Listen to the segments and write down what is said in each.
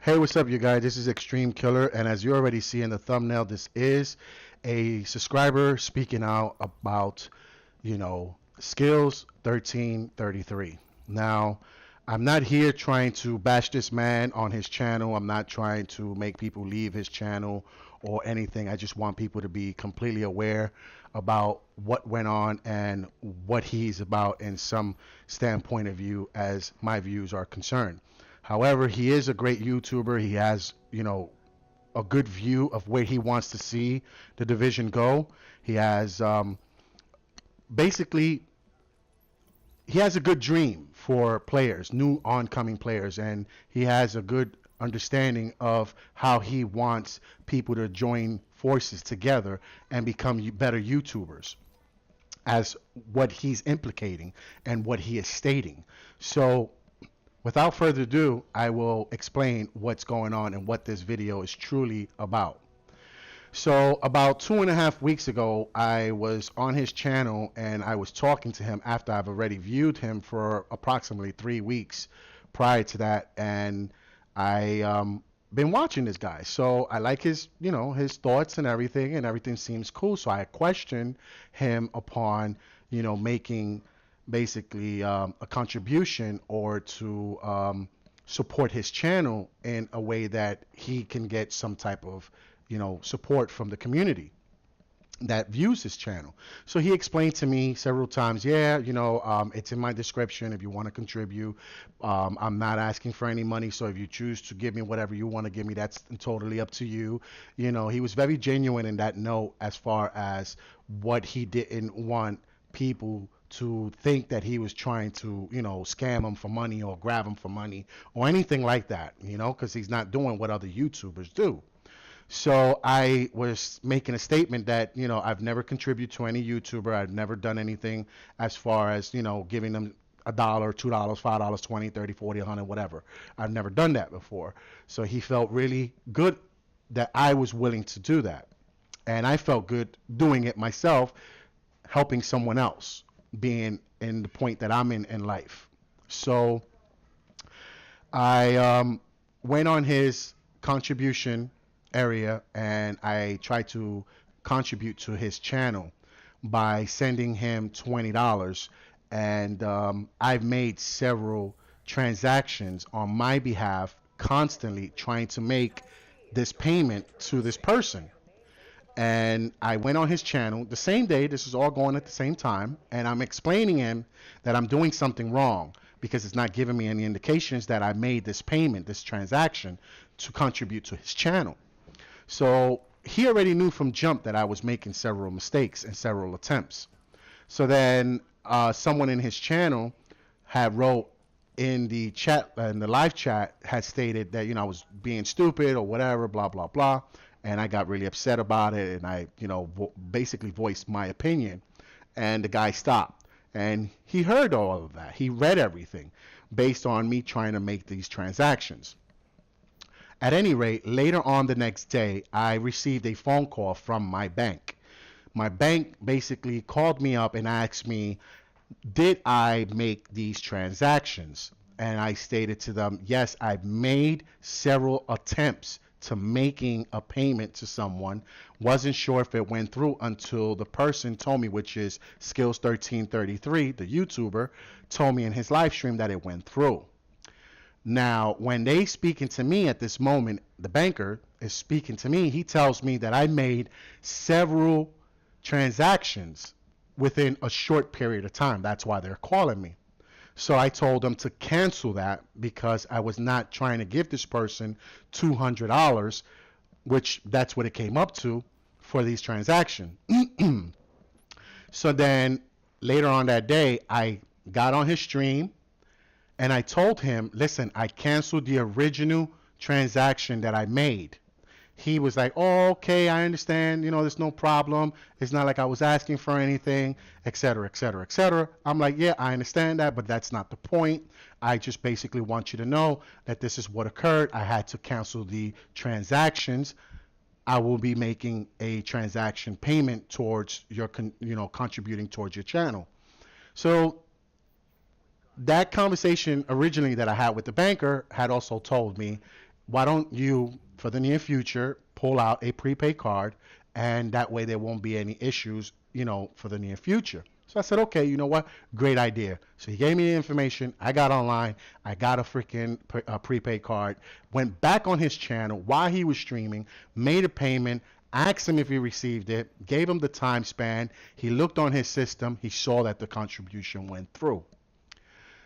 Hey, what's up, you guys? This is Extreme Killer, and as you already see in the thumbnail, this is a subscriber speaking out about, skills 1333. Now, I'm not here trying to bash this man on his channel. I'm not trying to make people leave his channel or anything. I just want people to be completely aware about what went on and what he's about in some standpoint of view as my views are concerned. However, he is a great YouTuber. He has, a good view of where he wants to see the division go. He has basically he has a good dream for players, new oncoming players, and he has a good understanding of how he wants people to join forces together and become better YouTubers, as what he's implicating and what he is stating. So without further ado, I will explain what's going on and what this video is truly about. So about 2.5 weeks ago, I was on his channel and I was talking to him after I've already viewed him for approximately 3 weeks prior to that, and I been watching this guy. So I like his, his thoughts and everything seems cool. So I questioned him upon, making basically a contribution or to support his channel in a way that he can get some type of support from the community that views his channel. So he explained to me several times, yeah, it's in my description if you want to contribute. I'm not asking for any money, so if you choose to give me whatever you want to give me, that's totally up to you. He was very genuine in that note as far as what he didn't want people to think that he was trying to, scam them for money or grab them for money or anything like that, because he's not doing what other YouTubers do. So I was making a statement that, I've never contributed to any YouTuber. I've never done anything as far as, giving them $1, $2, $5, 20, 30, 40, 100, whatever. I've never done that before. So he felt really good that I was willing to do that. And I felt good doing it myself, helping someone else, being in the point that I'm in life. So I went on his contribution area and I tried to contribute to his channel by sending him $20. And I've made several transactions on my behalf, constantly trying to make this payment to this person. And I went on his channel the same day. This is all going at the same time, and I'm explaining him that I'm doing something wrong because it's not giving me any indications that I made this payment, this transaction, to contribute to his channel. So he already knew from jump that I was making several mistakes and several attempts. So then someone in his channel had wrote in the chat, in the live chat, had stated that I was being stupid or whatever, blah blah blah, and I got really upset about it, and I basically voiced my opinion, and the guy stopped, and he heard all of that. He read everything based on me trying to make these transactions. At any rate, later on the next day, I received a phone call from my bank. My bank basically called me up and asked me, did I make these transactions? And I stated to them, yes, I've made several attempts to making a payment to someone. Wasn't sure if it went through until the person told me, which is Skills1333, the YouTuber, told me in his live stream that it went through. Now, when they speaking to me at this moment, the banker is speaking to me, he tells me that I made several transactions within a short period of time. That's why they're calling me. So I told them to cancel that because I was not trying to give this person $200, which that's what it came up to for these transactions. So then later on that day, I got on his stream and I told him, listen, I canceled the original transaction that I made. He was like, oh, okay, I understand. There's no problem. It's not like I was asking for anything, et cetera, et cetera, et cetera. I'm like, yeah, I understand that, but that's not the point. I just basically want you to know that this is what occurred. I had to cancel the transactions. I will be making a transaction payment towards your, contributing towards your channel. So that conversation originally that I had with the banker had also told me why don't you, for the near future, pull out a prepaid card, and that way there won't be any issues, for the near future. So I said, okay, you know what? Great idea. So he gave me the information. I got online. I got a freaking prepaid card. Went back on his channel while he was streaming, made a payment, asked him if he received it, gave him the time span. He looked on his system. He saw that the contribution went through.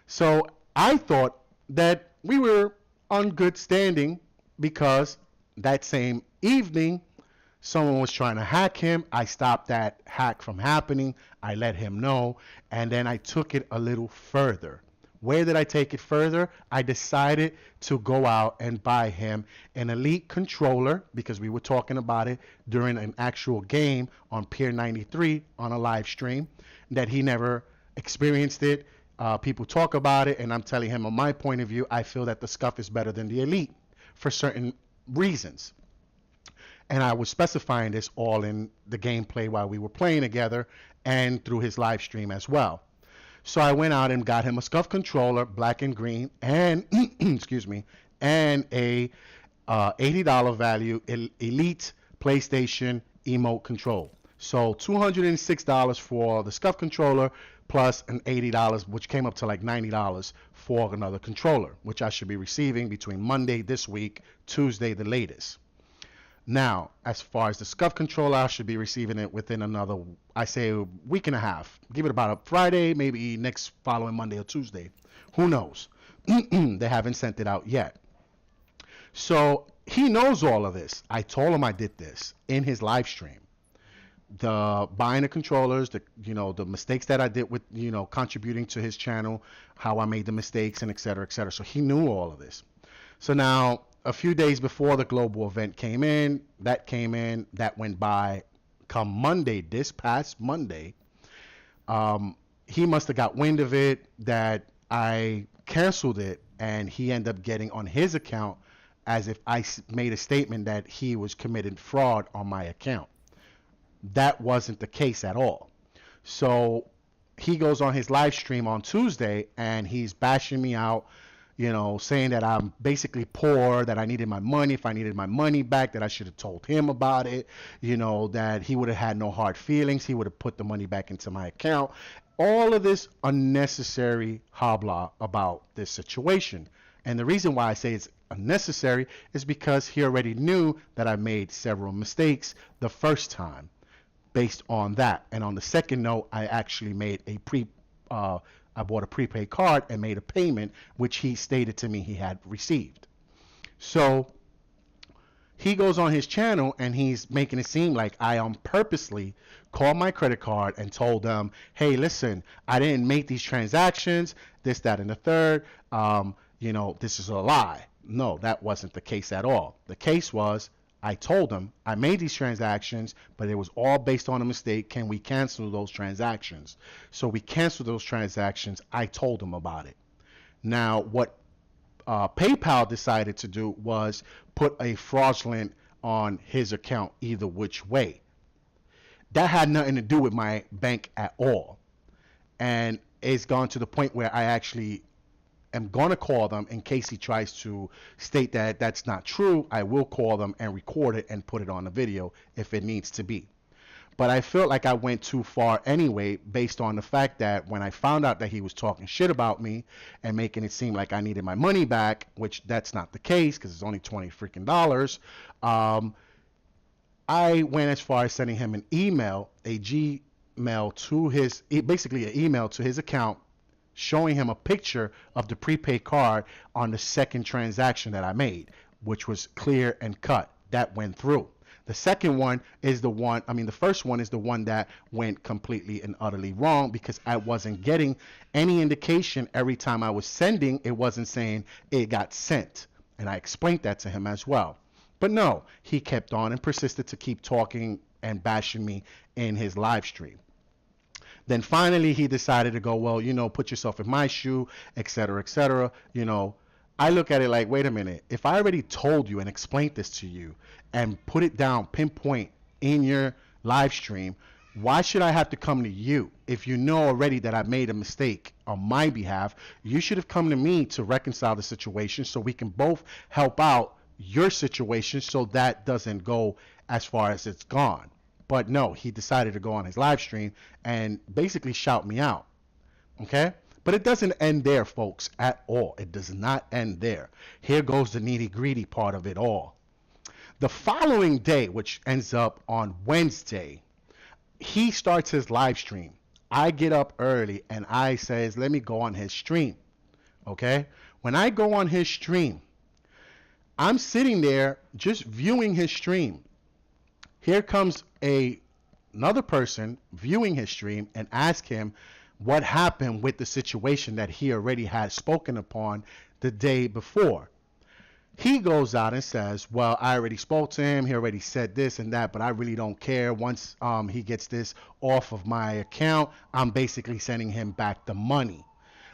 So I thought that we were on good standing because that same evening, someone was trying to hack him. I stopped that hack from happening. I let him know. And then I took it a little further. Where did I take it further? I decided to go out and buy him an Elite controller because we were talking about it during an actual game on Pier 93 on a live stream that he never experienced it. People talk about it, and I'm telling him, on my point of view, I feel that the Scuff is better than the Elite for certain reasons. And I was specifying this all in the gameplay while we were playing together and through his live stream as well. So I went out and got him a Scuff controller, black and green, and excuse me, and a $80 value Elite PlayStation emote control. So $206 for the Scuff controller plus an $80, which came up to like $90 for another controller, which I should be receiving between Monday this week, Tuesday the latest. Now, as far as the Scuff controller, I should be receiving it within another, I say, a week and a half. Give it about a Friday, maybe next following Monday or Tuesday. Who knows? They haven't sent it out yet. So he knows all of this. I told him I did this in his live stream. The buying the controllers, the mistakes that I did with, contributing to his channel, how I made the mistakes, and et cetera, et cetera. So he knew all of this. So now, a few days before the global event came in, that went by. Come Monday, this past Monday, he must have got wind of it that I canceled it, and he ended up getting on his account as if I made a statement that he was committing fraud on my account. That wasn't the case at all. So he goes on his live stream on Tuesday, and he's bashing me out, saying that I'm basically poor, that I needed my money. If I needed my money back, that I should have told him about it, that he would have had no hard feelings. He would have put the money back into my account. All of this unnecessary habla about this situation. And the reason why I say it's unnecessary is because he already knew that I made several mistakes the first time based on that. And on the second note, I actually made I bought a prepaid card and made a payment, which he stated to me he had received. So he goes on his channel and he's making it seem like I purposely called my credit card and told them, hey, listen, I didn't make these transactions, this, that, and the third. This is a lie. No, that wasn't the case at all. The case was, I told them I made these transactions, but it was all based on a mistake. Can we cancel those transactions? So we canceled those transactions. I told them about it. Now, what PayPal decided to do was put a fraudulent on his account either which way. That had nothing to do with my bank at all. And it's gone to the point where I actually am going to call them in case he tries to state that that's not true. I will call them and record it and put it on the video if it needs to be. But I felt like I went too far anyway, based on the fact that when I found out that he was talking shit about me and making it seem like I needed my money back, which that's not the case because it's only $20 freaking dollars, I went as far as sending him an email, a Gmail to his, basically an email to his account, showing him a picture of the prepaid card on the second transaction that I made, which was clear and cut. That went through. The second one is the first one is the one that went completely and utterly wrong because I wasn't getting any indication every time I was sending. It wasn't saying it got sent. And I explained that to him as well. But no, he kept on and persisted to keep talking and bashing me in his live stream. Then finally he decided to go, well, put yourself in my shoe, et cetera, et cetera. I look at it like, wait a minute. If I already told you and explained this to you and put it down, pinpoint in your live stream, why should I have to come to you? If you know already that I made a mistake on my behalf, you should have come to me to reconcile the situation so we can both help out your situation so that doesn't go as far as it's gone. But no, he decided to go on his live stream and basically shout me out. Okay? But it doesn't end there, folks, at all. It does not end there. Here goes the nitty gritty part of it all. The following day, which ends up on Wednesday, he starts his live stream. I get up early and I says, let me go on his stream. Okay? When I go on his stream, I'm sitting there just viewing his stream. Here comes another person viewing his stream and ask him what happened with the situation that he already had spoken upon the day before. He goes out and says, well, I already spoke to him. He already said this and that, but I really don't care. Once he gets this off of my account, I'm basically sending him back the money.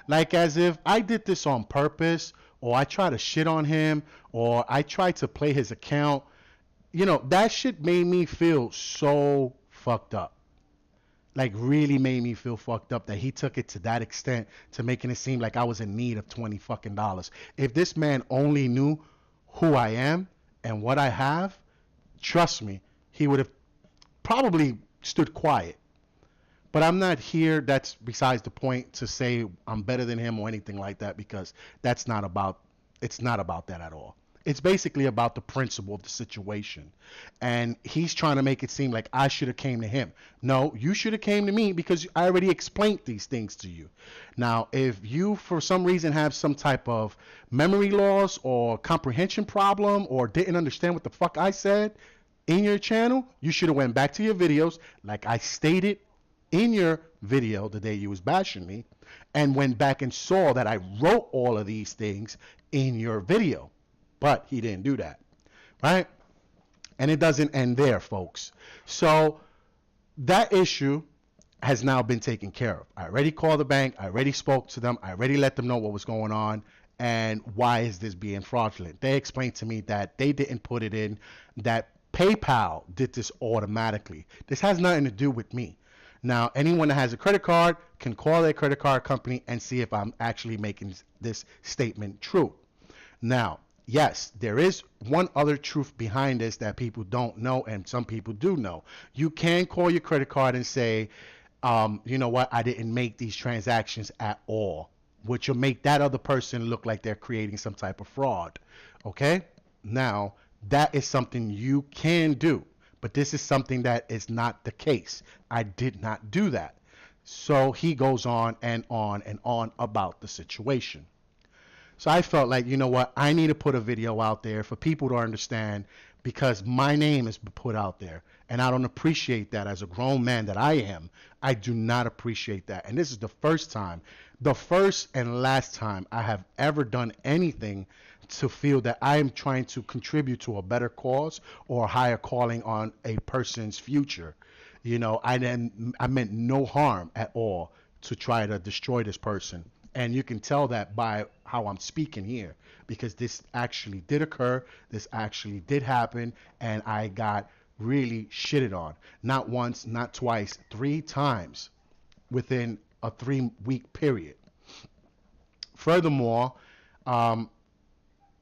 Like as if I did this on purpose, or I try to shit on him, or I try to play his account. You know, that shit made me feel so fucked up. Like really made me feel fucked up that he took it to that extent to making it seem like I was in need of 20 fucking dollars. If this man only knew who I am and what I have, trust me, he would have probably stood quiet. But I'm not here, that's besides the point, to say I'm better than him or anything like that, because it's not about that at all. It's basically about the principle of the situation. And he's trying to make it seem like I should have came to him. No, you should have came to me because I already explained these things to you. Now, if you for some reason have some type of memory loss or comprehension problem or didn't understand what the fuck I said in your channel, you should have went back to your videos like I stated in your video the day you was bashing me, and went back and saw that I wrote all of these things in your video. But he didn't do that, right? And it doesn't end there, folks. So that issue has now been taken care of. I already called the bank. I already spoke to them. I already let them know what was going on and why is this being fraudulent. They explained to me that they didn't put it in, that PayPal did this automatically. This has nothing to do with me. Now, anyone that has a credit card can call their credit card company and see if I'm actually making this statement true. Now, yes, there is one other truth behind this that people don't know, and some people do know. You can call your credit card and say, you know what, I didn't make these transactions at all, which will make that other person look like they're creating some type of fraud. Okay? Now, that is something you can do. But this is something that is not the case. I did not do that. So he goes on and on and on about the situation. So I felt like, you know what, I need to put a video out there for people to understand, because my name is put out there. And I don't appreciate that as a grown man that I am. I do not appreciate that. And this is the first and last time I have ever done anything to feel that I am trying to contribute to a better cause or a higher calling on a person's future. You know, I meant no harm at all to try to destroy this person. And you can tell that by how I'm speaking here, because this actually did occur. This actually did happen. And I got really shitted on. Not once, not twice, 3 times within a 3-week period. Furthermore,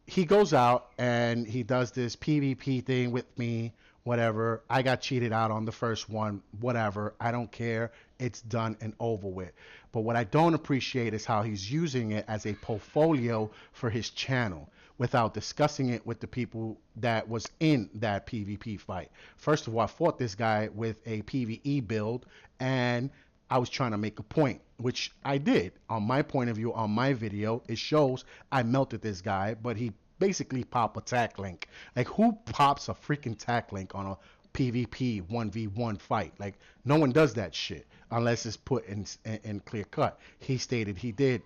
he goes out and he does this PvP thing with me, whatever. I got cheated out on the first one, whatever. I don't care. It's done and over with. But what I don't appreciate is how he's using it as a portfolio for his channel without discussing it with the people that was in that PvP fight. First of all, I fought this guy with a PvE build, and I was trying to make a point, which I did. On my point of view, on my video, it shows I melted this guy, but he basically popped a tack link. Like, who pops a freaking tack link on a PvP 1v1 fight? Like, no one does that shit unless it's put in clear cut. He stated he did.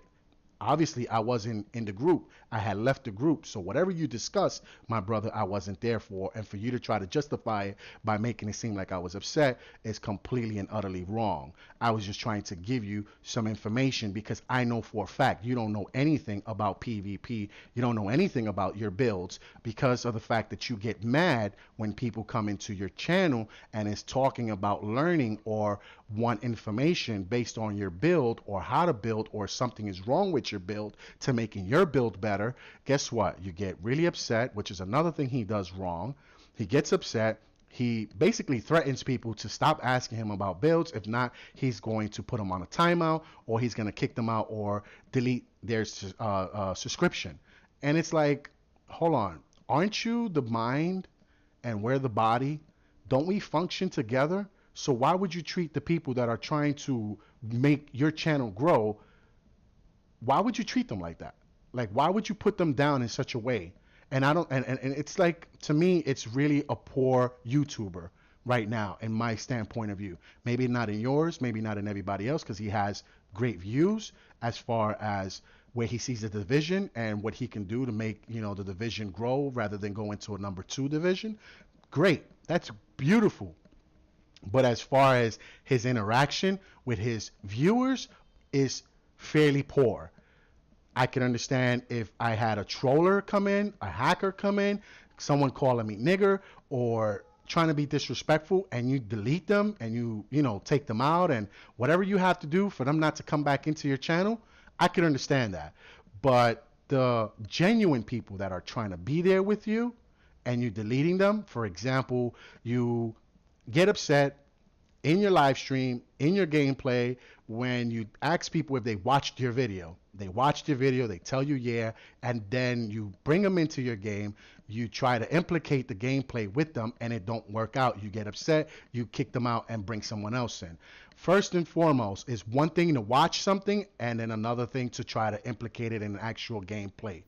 Obviously, I wasn't in the group. I had left the group. So whatever you discuss, my brother, I wasn't there for. And for you to try to justify it by making it seem like I was upset is completely and utterly wrong. I was just trying to give you some information, because I know for a fact you don't know anything about PvP. You don't know anything about your builds, because of the fact that you get mad when people come into your channel and is talking about learning or want information based on your build or how to build, or something is wrong with with your build to making your build better, guess what? You get really upset, which is another thing he does wrong. He gets upset. He basically threatens people to stop asking him about builds. If not, he's going to put them on a timeout, or he's going to kick them out or delete their subscription. And it's like, hold on, aren't you the mind and we're the body? Don't we function together? So why would you treat the people that are trying to make your channel grow? Why would you treat them like that? Like, why would you put them down in such a way? And I don't, and it's like, to me, it's really a poor YouTuber right now, in my standpoint of view. Maybe not in yours, maybe not in everybody else, because he has great views as far as where he sees the division and what he can do to make, the division grow rather than go into a number two division. Great. That's beautiful. But as far as his interaction with his viewers is fairly poor. I can understand if I had a troller come in, a hacker come in, someone calling me nigger or trying to be disrespectful, and you delete them and you take them out and whatever you have to do for them not to come back into your channel. I can understand that. But the genuine people that are trying to be there with you and you deleting them, for example, you get upset in your live stream, in your gameplay, when you ask people if they watched your video. They watched your video, they tell you yeah, and then you bring them into your game, you try to implicate the gameplay with them, and it don't work out. You get upset, you kick them out and bring someone else in. First and foremost, is one thing to watch something, and then another thing to try to implicate it in an actual gameplay.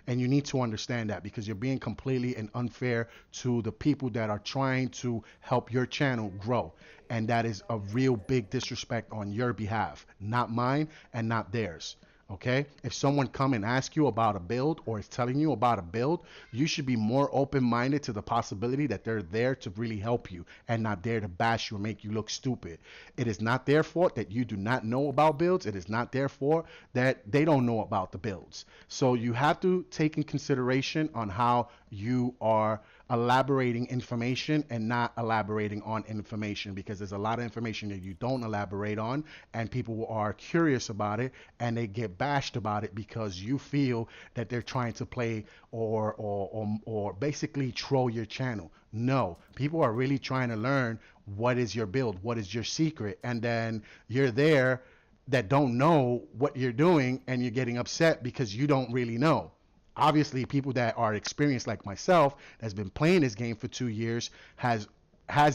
And you need to understand that, because you're being completely and unfair to the people that are trying to help your channel grow. And that is a real big disrespect on your behalf, not mine and not theirs. Okay? If someone come and ask you about a build or is telling you about a build, you should be more open-minded to the possibility that they're there to really help you and not there to bash you or make you look stupid. It is not their fault that you do not know about builds. It is not their fault that they don't know about the builds. So you have to take in consideration on how you are elaborating information and not elaborating on information, because there's a lot of information that you don't elaborate on and people are curious about it and they get bashed about it because you feel that they're trying to play or basically troll your channel. No, people are really trying to learn what is your build, what is your secret, and then you're there that don't know what you're doing and you're getting upset because you don't really know. Obviously, people that are experienced like myself, that's been playing this game for 2 years, has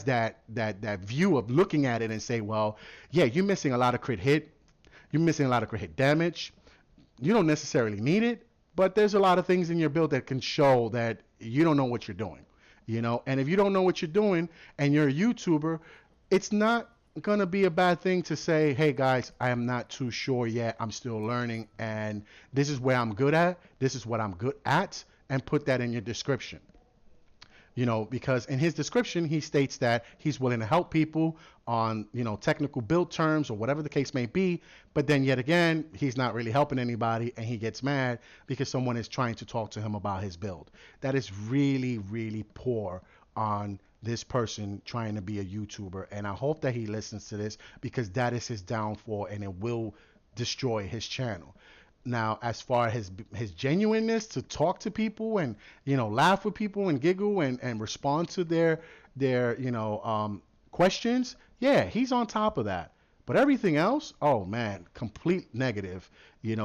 that view of looking at it and say, well, yeah, you're missing a lot of crit hit, you're missing a lot of crit hit damage. You don't necessarily need it, but there's a lot of things in your build that can show that you don't know what you're doing, And if you don't know what you're doing and you're a YouTuber, it's not gonna be a bad thing to say, hey guys, I am not too sure yet, I'm still learning, and this is where I'm good at, this is what I'm good at, and put that in your description. Because in his description he states that he's willing to help people on technical build terms or whatever the case may be, but then yet again he's not really helping anybody and he gets mad because someone is trying to talk to him about his build. That is really, really poor on this person trying to be a YouTuber, and I hope that he listens to this, because that is his downfall and it will destroy his channel. Now, as far as his genuineness to talk to people and laugh with people and giggle and respond to their questions, yeah, he's on top of that. But everything else, oh man, complete negative,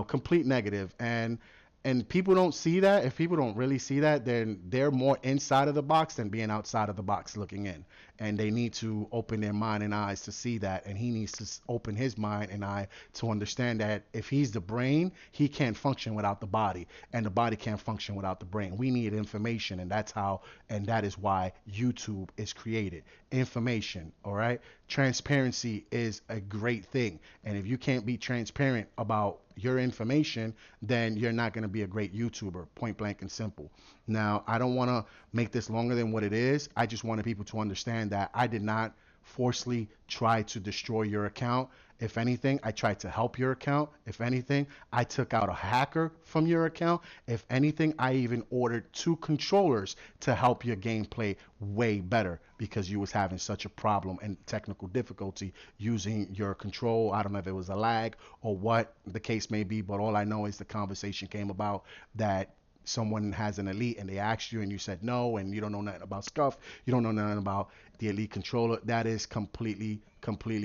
complete negative. And people don't see that. If people don't really see that, then they're more inside of the box than being outside of the box looking in. And they need to open their mind and eyes to see that. And he needs to open his mind and eye to understand that if he's the brain, he can't function without the body. And the body can't function without the brain. We need information, and that is why YouTube is created. Information, all right? Transparency is a great thing. And if you can't be transparent about your information, then you're not going to be a great YouTuber, point blank and simple. Now, I don't want to make this longer than what it is. I just wanted people to understand that I did not forcefully try to destroy your account. If anything, I tried to help your account. If anything, I took out a hacker from your account. If anything, I even ordered two controllers to help your gameplay way better because you was having such a problem and technical difficulty using your control. I don't know if it was a lag or what the case may be, but all I know is the conversation came about that someone has an elite and they asked you and you said no and you don't know nothing about scuff, you don't know nothing about the elite controller. That is completely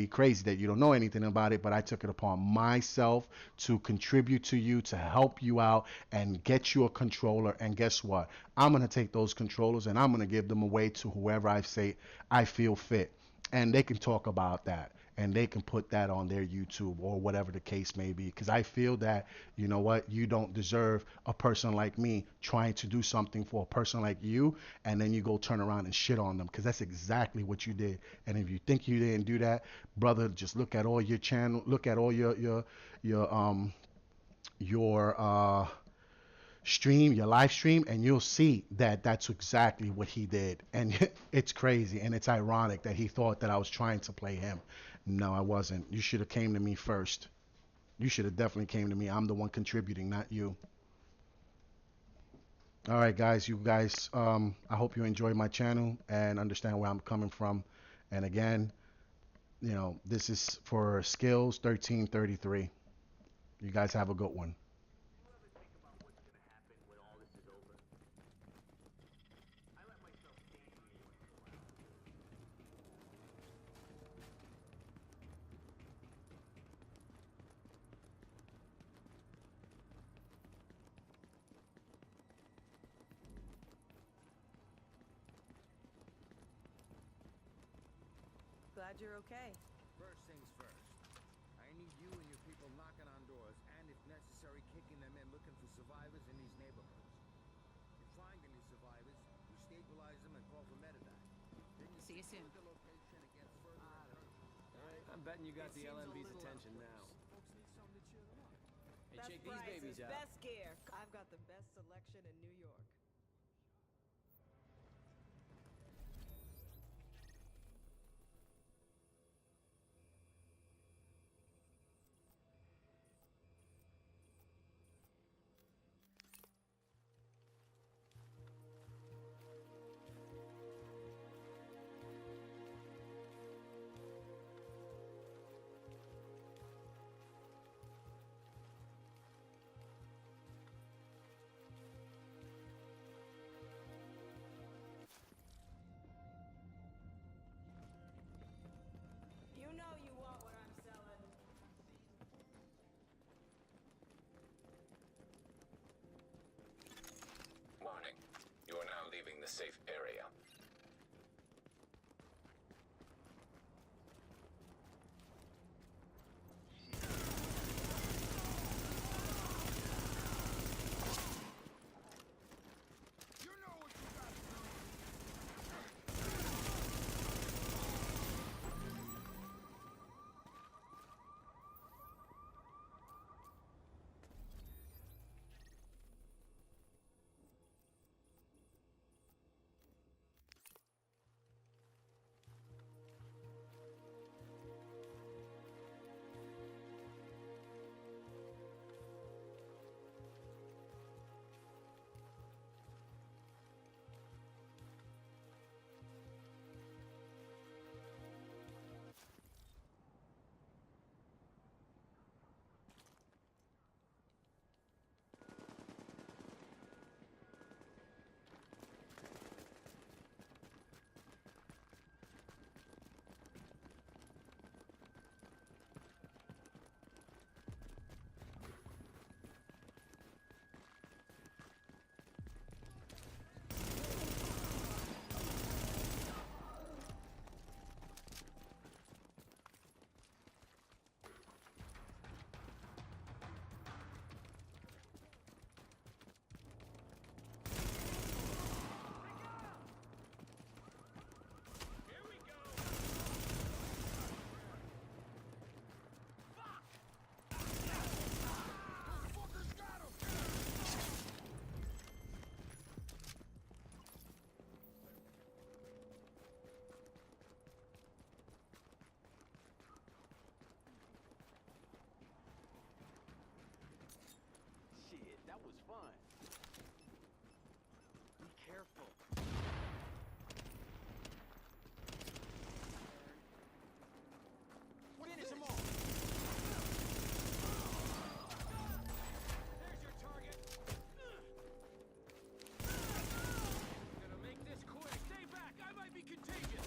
crazy that you don't know anything about it, but I took it upon myself to contribute to you, to help you out and get you a controller. And guess what, I'm going to take those controllers and I'm going to give them away to whoever I say I feel fit, and they can talk about that and they can put that on their YouTube or whatever the case may be. Because I feel that, you know what, you don't deserve a person like me trying to do something for a person like you, and then you go turn around and shit on them, because that's exactly what you did. And if you think you didn't do that, brother, just look at all your channel, look at all your stream, your live stream, and you'll see that that's exactly what he did. And it's crazy and it's ironic that he thought that I was trying to play him. No, I wasn't. You should have came to me first. You should have definitely came to me. I'm the one contributing, not you. All right, guys. You guys, I hope you enjoy my channel and understand where I'm coming from. And again, this is for Skills 1333. You guys have a good one. Glad you're okay. First things first. I need you and your people knocking on doors and, if necessary, kicking them in looking for survivors in these neighborhoods. If you find any survivors, you stabilize them and call for medevac. Then you See you soon. the location against further incursions. I'm betting you got the LMB's attention now. Folks need something to cheer them up. Hey, Best check these prices, babies out. best gear. I've got the best selection in New York. You know you want what I'm selling. Warning. You are now leaving the safe area. was fine. Be careful. Finish them all! There's your target! Gonna make this quick! Stay back! I might be contagious!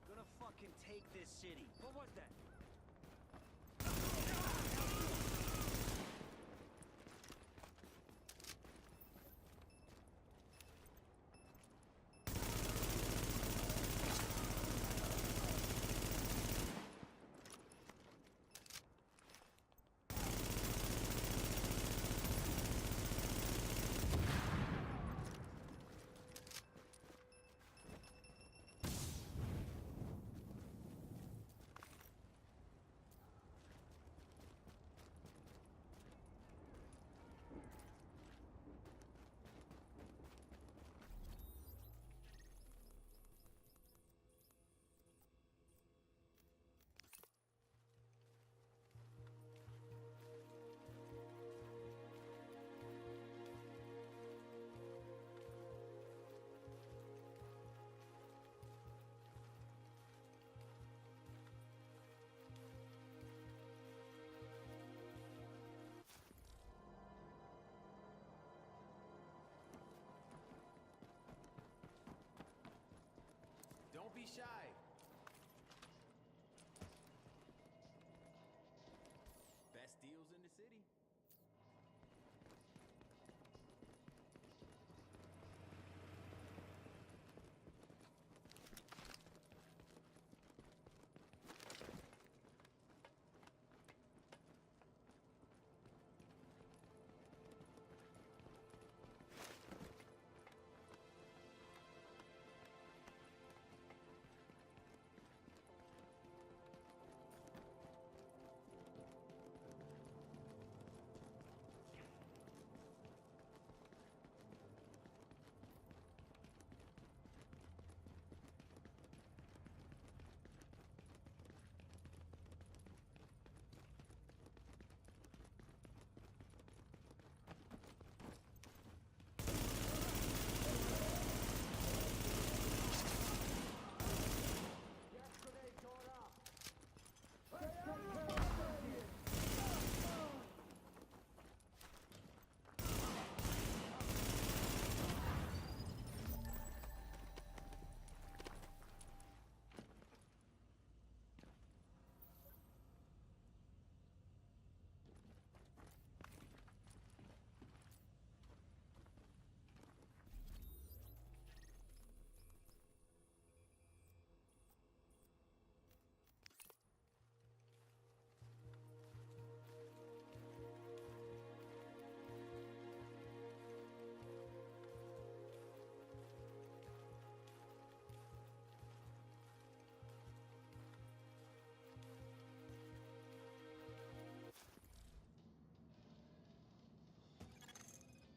Gonna fucking take this city. What was that? Don't be shy. Best deals in the city.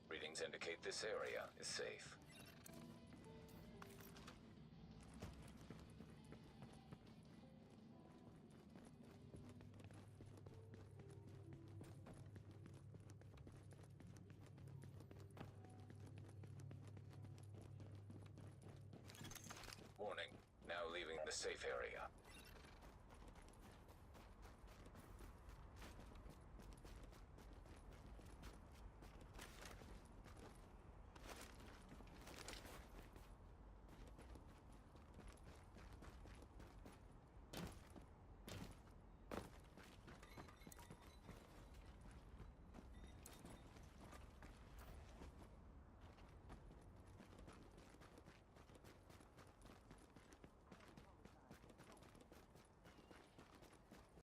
Readings indicate this area is safe. Warning, now leaving the safe area.